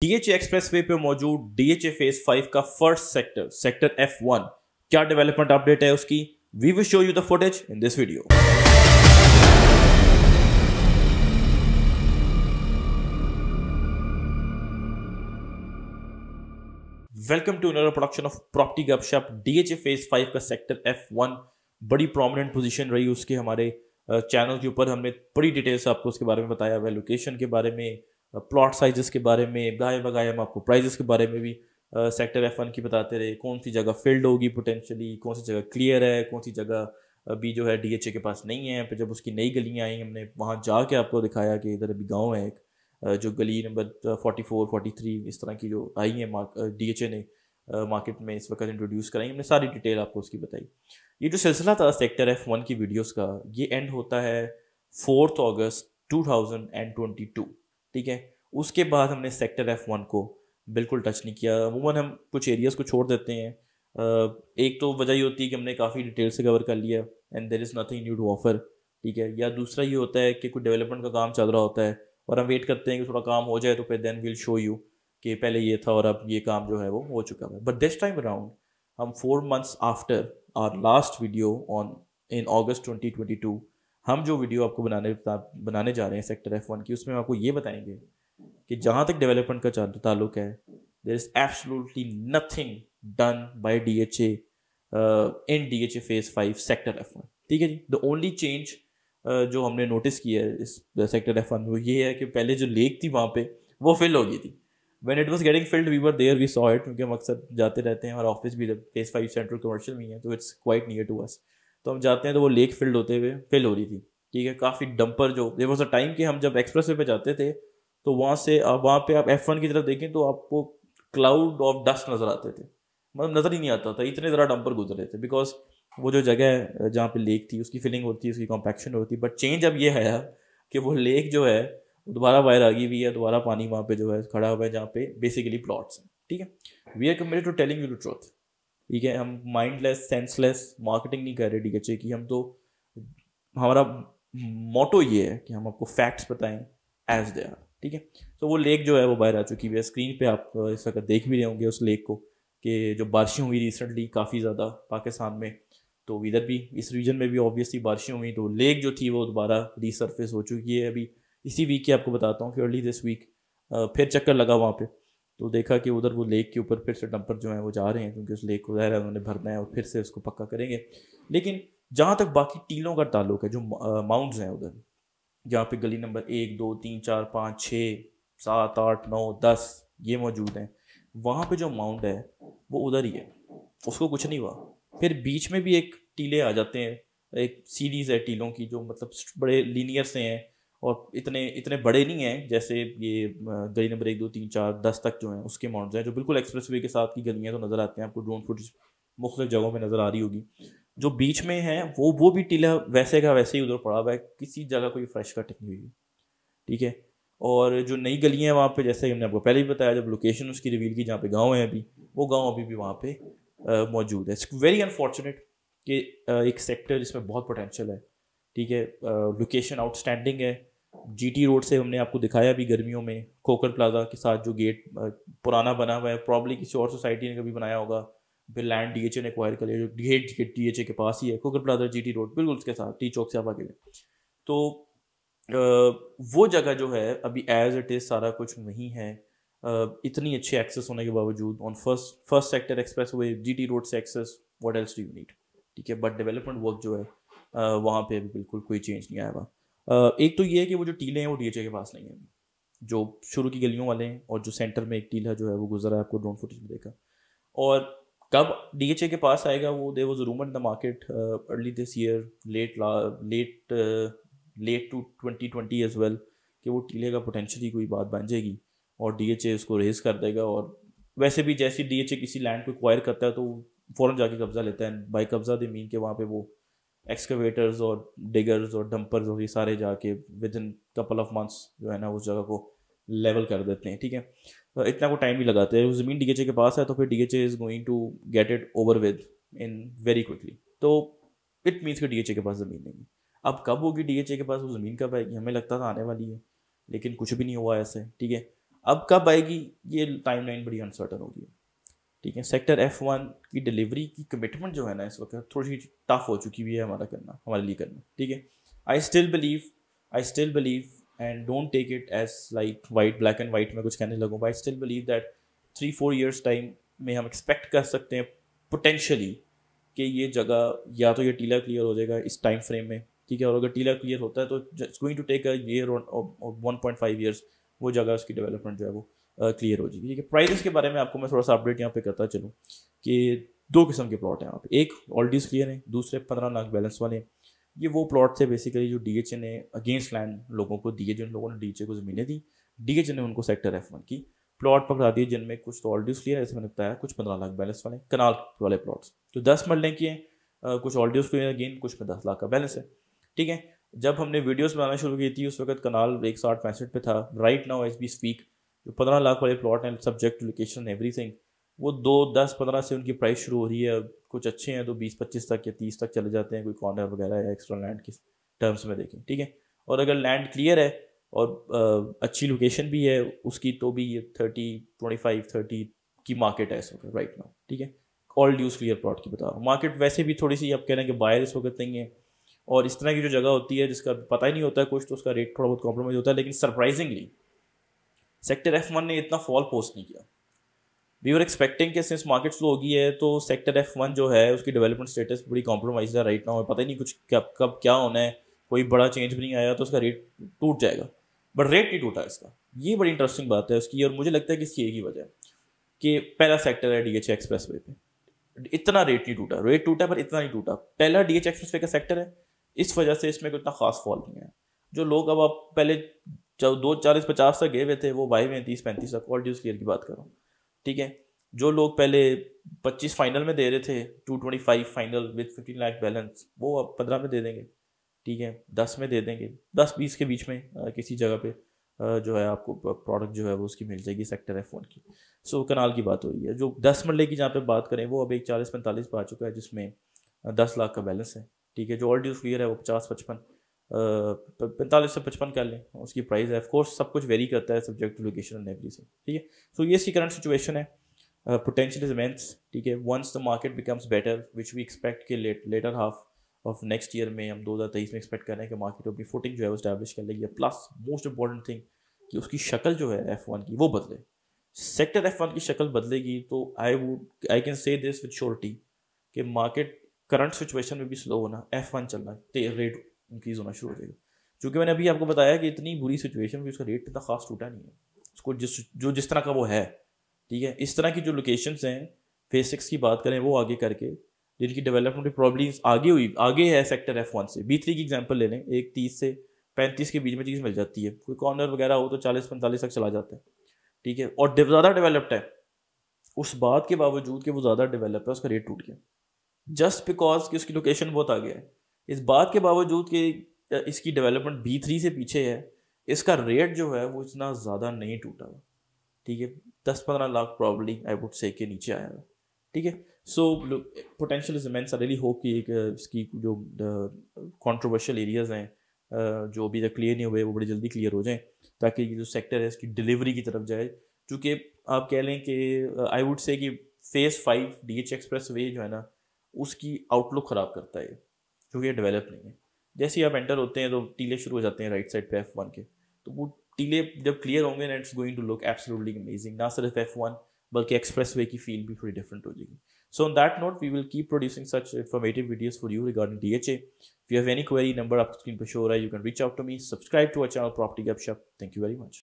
DHA expressway पे मौजूद DHA phase 5 का फर्स्ट सेक्टर F1 क्या डेवलपमेंट अपडेट है उसकी। We will show you the footage in this video. Welcome to another production of property Gupshup. DHA phase 5 का sector F1 बड़ी prominent position रही उसके हमारे चैनल के ऊपर। हमने बड़ी डिटेल से आपको उसके बारे में बताया हुआ है, लोकेशन के बारे में, प्लॉट साइजेस के बारे में, गाय बगाए हम आपको प्राइजेस के बारे में भी सेक्टर F1 की बताते रहे। कौन सी जगह फील्ड होगी पोटेंशियली, कौन सी जगह क्लियर है, कौन सी जगह अभी जो है डीएचए के पास नहीं है। फिर जब उसकी नई गलियाँ आई हमने वहाँ जाके आपको दिखाया कि इधर अभी गाँव है एक, जो गली नंबर 44, 43 इस तरह की जो आई है डीएचए ने मार्केट में इस वक्त इंट्रोड्यूस कराई। हमने सारी डिटेल आपको उसकी बताई। ये जो सिलसिला था सेक्टर F1 की वीडियोस का, ये एंड होता है 4 अगस्त 2022। ठीक है, उसके बाद हमने सेक्टर F1 को बिल्कुल टच नहीं किया। अमूमन हम कुछ एरियाज़ को छोड़ देते हैं। एक तो वजह ये होती है कि हमने काफ़ी डिटेल से कवर कर लिया and there is nothing new to offer. ठीक है, या दूसरा ये होता है कि कुछ डेवलपमेंट का काम चल रहा होता है और हम वेट करते हैं कि थोड़ा काम हो जाए तो फिर देन विल शो यू कि पहले ये था और अब ये काम जो है वो हो चुका है। बट दिस टाइम अराउंड हम 4 months after our last video on in August 2022 हम जो वीडियो आपको बनाने जा रहे हैं सेक्टर F1 की, उसमें हम आपको ये बताएंगे कि जहाँ तक डेवलपमेंट का ताल्लुक है, there is absolutely nothing done by DHA in DHA phase 5 sector F1। ठीक है जी, द ओनली चेंज जो हमने नोटिस किया है इस सेक्टर F1 में वो ये है कि पहले जो लेक थी वहाँ पे वो फिल हो गई थी। When it was getting filled, we were there, we saw it, क्योंकि हम अक्सर जाते रहते हैं और ऑफिस भी फेज 5 सेंट्रल कमर्शियल में ही है तो it's quite near to us. तो हम जाते हैं तो वो लेक फिल्ड होते हुए फिल हो रही थी। ठीक है, काफ़ी डंपर जो देयर वाज अ टाइम कि हम जब एक्सप्रेस वे पे जाते थे तो वहाँ पे आप F1 की तरफ देखें तो आपको क्लाउड ऑफ डस्ट नज़र आते थे, मतलब नज़र ही नहीं आता था, इतने ज़रा डंपर गुजर रहे थे। बिकॉज वो जो जगह है जहाँ पे लेक थी उसकी फिलिंग होती है, उसकी कॉम्पैक्शन होती है। बट चेंज अब ये है कि वो लेक जो है दोबारा बाहर आ गई हुई है, दोबारा पानी वहाँ पे जो है खड़ा हुआ है जहाँ पे बेसिकली प्लॉट्स हैं। ठीक है, we are committed to telling you the truth. ठीक है, हम माइंडलेस सेंसलेस मार्केटिंग नहीं कर रहे डीएचए की। हम तो हमारा मोटो ये है कि हम आपको फैक्ट्स बताएं एज दे आर। ठीक है, तो वो लेक जो है वो बाहर आ चुकी है। स्क्रीन पे आप इस वक्त देख भी रहे होंगे उस लेक को कि जो बारिशें हुई रिसेंटली काफ़ी ज़्यादा पाकिस्तान में, तो इधर भी इस रीजन में भी ऑब्वियसली बारिशें हुई तो लेक जो थी वो दोबारा रीसर्फेस हो चुकी है। अभी इसी वीक की आपको बताता हूँ कि अर्ली दिस वीक फिर चक्कर लगा वहाँ पे तो देखा कि उधर वो लेक के ऊपर फिर से डंपर जो है वो जा रहे हैं क्योंकि उस लेक को ज़ाहिर है उन्होंने भरना है और फिर से उसको पक्का करेंगे। लेकिन जहाँ तक बाकी टीलों का ताल्लुक है, जो माउंट्स हैं उधर जहाँ पे गली नंबर 1, 2, 3, 4, 5, 6, 7, 8, 9, 10 ये मौजूद हैं, वहाँ पे जो माउंट है वो उधर ही है, उसको कुछ नहीं हुआ। फिर बीच में भी एक टीले आ जाते हैं, एक सीरीज़ है टीलों की जो मतलब बड़े लीनियर से हैं और इतने इतने बड़े नहीं हैं जैसे ये गली नंबर 1, 2, 3, 4, 10 तक जो हैं उसके माउंट्स हैं, जो बिल्कुल एक्सप्रेसवे के साथ की गलियाँ तो नज़र आते हैं आपको, ड्रोन फुटेज मुख्तलिफ जगहों पे नज़र आ रही होगी। जो बीच में है वो भी टीला वैसे का वैसे ही उधर पड़ा हुआ है, किसी जगह कोई फ्रेश कटिंग नहीं हुई। ठीक है, और जो नई गलियाँ हैं वहाँ पे जैसे हमने आपको पहले ही बताया, जब लोकेशन उसकी रिवील की जहाँ पे गाँव है अभी, वो गाँव अभी भी वहाँ पे मौजूद है। इट्स वेरी अनफॉर्चुनेट कि एक सेक्टर जिसमें बहुत पोटेंशियल है। ठीक है, लोकेशन आउटस्टैंडिंग है। जीटी रोड से हमने आपको दिखाया भी गर्मियों में, खोकर प्लाजा के साथ जो गेट पुराना बना हुआ है, प्रॉब्ली किसी और सोसाइटी ने कभी बनाया होगा, फिर लैंड डीएचए ने एक्वायर कर लिया, जो गेट डीएचए के पास ही है, खोकर प्लाजा जीटी रोड बिल्कुल उसके साथ, टी चौक से आप आगे गए तो वो जगह जो है अभी एज इट इज़ सारा कुछ नहीं है। इतनी अच्छी एक्सेस होने के बावजूद on first sector expressway GT road से access, what else do you need. ठीक है, बट डेवलपमेंट वर्क जो है वहाँ पे अभी बिल्कुल कोई चेंज नहीं आया हुआ। एक तो ये है कि वो जो टीले हैं वो डीएचए के पास नहीं है, जो शुरू की गलियों वाले हैं, और जो सेंटर में एक टीला जो है वो गुजरा है, आपको ड्रोन फुटेज में देखा। और कब डीएचए के पास आएगा वो, there was a rumour in the market early this year, late to 2020 as well, कि वो टीले का पोटेंशियली कोई बात बन जाएगी और डीएचए उसको रेज कर देगा। और वैसे भी जैसे डीएचए किसी लैंड को एक्वायर करता है तो फ़ौरन जाके कब्जा लेता है। बाई कब्जा दे मीन के वहाँ पे वो एक्सकवेटर्स और डिगर्स और डंपर्स और ये सारे जाके with in couple of months जो है ना उस जगह को लेवल कर देते हैं। ठीक है, तो इतना को टाइम भी लगाते हैं। वो ज़मीन डीएचए के पास है तो फिर DHA is going to get it over with in very quickly. तो इट मीन्स कि डीएचए के पास ज़मीन नहीं है। अब कब होगी डीएचए के पास वो ज़मीन, कब आएगी? हमें लगता था आने वाली है, लेकिन कुछ भी नहीं हुआ ऐसे। ठीक है, अब कब आएगी ये टाइमलाइन बड़ी अनसर्टन होगी, ठीक है। सेक्टर F1 की डिलीवरी की कमिटमेंट जो है ना इस वक्त थोड़ी सी टफ हो चुकी हुई है हमारे लिए करना, ठीक है। I still believe and don't take it as like white black and white में कुछ कहने लगूँ, I still believe that 3-4 years time में हम एक्सपेक्ट कर सकते हैं पोटेंशली कि ये जगह या तो ये टीला क्लियर हो जाएगा इस टाइम फ्रेम में, ठीक है। और अगर टीला क्लियर होता है तो it's going to take a year और 1.5 ईयर्स वो जगह उसकी डेवलपमेंट जो है वो क्लियर हो जाएगी, ठीक है। प्राइसेस के बारे में आपको मैं थोड़ा सा अपडेट यहाँ पे करता चलूँ कि 2 किस्म के प्लॉट हैं यहाँ पे, एक ऑलरेडी क्लियर है, दूसरे 15 लाख बैलेंस वाले हैं। ये वो प्लॉट थे बेसिकली जो DHA ने अगेंस्ट लैंड लोगों को दिए, जिन लोगों ने DHA को ज़मीनें दी, DHA ने उनको सेक्टर F1 की प्लॉट पकड़ा दिए, जिनमें कुछ तो ऑलरेडी क्लियर है जैसे मैंने बताया, कुछ 15 लाख बैलेंस वाले कनाल वाले प्लॉट्स, तो 10 मरले की हैं, कुछ ऑलरेडी क्लियर अगेन, कुछ में 10 लाख का बैलेंस है, ठीक है। जब हमने वीडियोस बनाना शुरू की थी उस वक्त कनाल 160-65 पे था। Right now as we speak जो 15 लाख वाले प्लॉट हैं सब्जेक्ट टू लोकेशन एवरीथिंग, वो 2-10-15 से उनकी प्राइस शुरू हो रही है। कुछ अच्छे हैं तो 20-25 तक या 30 तक चले जाते हैं, कोई कॉर्नर वगैरह या एक्स्ट्रा लैंड के टर्म्स में देखें, ठीक है। और अगर लैंड क्लियर है और अच्छी लोकेशन भी है उसकी तो भी ये 25-30 की मार्केट है इस वक्त राइट नाउ, ठीक है। ऑल ड्यूज क्लियर प्लॉट की बता रहा हूँ। मार्केट वैसे भी थोड़ी सी आप कह रहे हैं कि बायर इस वक्त नहीं है, और इस तरह की जो जगह होती है जिसका पता ही नहीं होता है कुछ, तो उसका रेट थोड़ा बहुत कॉम्प्रोमाइज होता है। लेकिन सरप्राइजिंगली सेक्टर F1 ने इतना फॉल पोस्ट नहीं किया। वी वर एक्सपेक्टिंग कि सिंस मार्केट स्लो होगी है तो सेक्टर F1 जो है उसकी डेवलपमेंट स्टेटस बड़ी कॉम्प्रोमाइज है राइट नाउ, पता ही नहीं कुछ कब क्या होना है, कोई बड़ा चेंज भी नहीं आया तो उसका रेट टूट जाएगा, बट रेट नहीं टूटा इसका। ये बड़ी इंटरेस्टिंग बात है उसकी, और मुझे लगता है कि इसकी एक ही वजह है कि पहला सेक्टर है DHA एक्सप्रेसवे पे, इतना रेट नहीं टूटा, रेट टूटा पर इतना नहीं टूटा। पहला DHA एक्सप्रेसवे का सेक्टर है, इस वजह से इसमें कोई इतना खास फॉल नहीं है। जो लोग अब आप पहले जब 240-50 तक गए हुए थे वो भाई में 30-35 तक, ऑल ड्यूज क्लियर की बात कर रहा हूँ, ठीक है। जो लोग पहले 25 फाइनल में दे रहे थे, 225 फाइनल विद 15 लाख बैलेंस, वो अब 15 में दे देंगे, ठीक है, 10 में दे देंगे, 10-20 के बीच में किसी जगह पे जो है आपको प्रोडक्ट जो है वो उसकी मिल जाएगी सेक्टर F1 की। सो कनाल की बात हो रही है। जो 10 मरले की जहाँ पे बात करें वो अब एक 40-45 पे आ चुका है जिसमें 10 लाख का बैलेंस है, ठीक है। जो ऑल ड्यूज क्लियर है वो 50-55 45 से 55 कर लें उसकी प्राइस है। ऑफकोर्स सब कुछ वेरी करता है subject to location and everything, ठीक है। सो ये इसकी करंट सिचुएशन है। पोटेंशियल इज इमेंस, ठीक है। Once the market becomes better which we expect के later half of next year में, हम 2023 में एक्सपेक्ट कर रहे हैं कि मार्केट अपनी फुटिंग जो है वो स्टैब्लिश कर लेगी। प्लस मोस्ट इंपॉर्टेंट थिंग कि उसकी शक्ल जो है F1 की वो बदले, सेक्टर F1 की शक्ल बदलेगी तो I can say this with surety कि मार्केट करंट सिचुएशन में भी स्लो होना, F1 चलना, रेट इंक्रीज होना शुरू हो जाएगा। क्योंकि मैंने अभी आपको बताया कि इतनी बुरी सिचुएशन में उसका रेट इतना खास टूटा नहीं है, उसको जिस तरह का वो है, ठीक है। इस तरह की जो लोकेशंस हैं फेज 6 की बात करें वो आगे करके जिनकी डेवलपमेंट प्रॉब्ली आगे है सेक्टर F1 से, B3 की एग्जांपल ले लें, एक 30 से 35 के बीच में चीज़ मिल जाती है, कोई कॉर्नर वगैरह हो तो 40-45 तक चला जाता है, ठीक है। और ज़्यादा डेवलप्ड है, उस बात के बावजूद कि वो ज़्यादा डेवलप है उसका रेट टूट गया, जस्ट बिकॉज कि उसकी लोकेशन बहुत आगे है। इस बात के बावजूद कि इसकी डेवलपमेंट B3 से पीछे है, इसका रेट जो है वो इतना ज़्यादा नहीं टूटा हुआ, ठीक है। 10-15 lakh probably I would say के नीचे आया है, ठीक है। So potential is immense. I really hope कि इसकी जो कंट्रोवर्शियल एरियाज हैं जो अभी तक क्लियर नहीं हुए वो बड़ी जल्दी क्लियर हो जाएं ताकि ये जो सेक्टर है इसकी डिलीवरी की तरफ जाए। चूँकि आप कह लें कि आई वुड से कि फेज़ 5 DHA एक्सप्रेसवे जो है ना उसकी आउटलुक ख़राब करता है क्योंकि ये डेवलप नहीं है। जैसे ही आप एंटर होते हैं तो टीले शुरू हो जाते हैं राइट साइड पे F1 के, तो वो टीले जब क्लियर होंगे and it's going to look absolutely amazing. ना सिर्फ F1 बल्कि एक्सप्रेसवे की फील भी थोड़ी डिफरेंट हो जाएगी। So on that note, we will keep producing such informative videos for you regarding DHA. If you have any query, number up screen per show, you can reach out to me. Subscribe to our channel Property Gupshup. Thank you very much.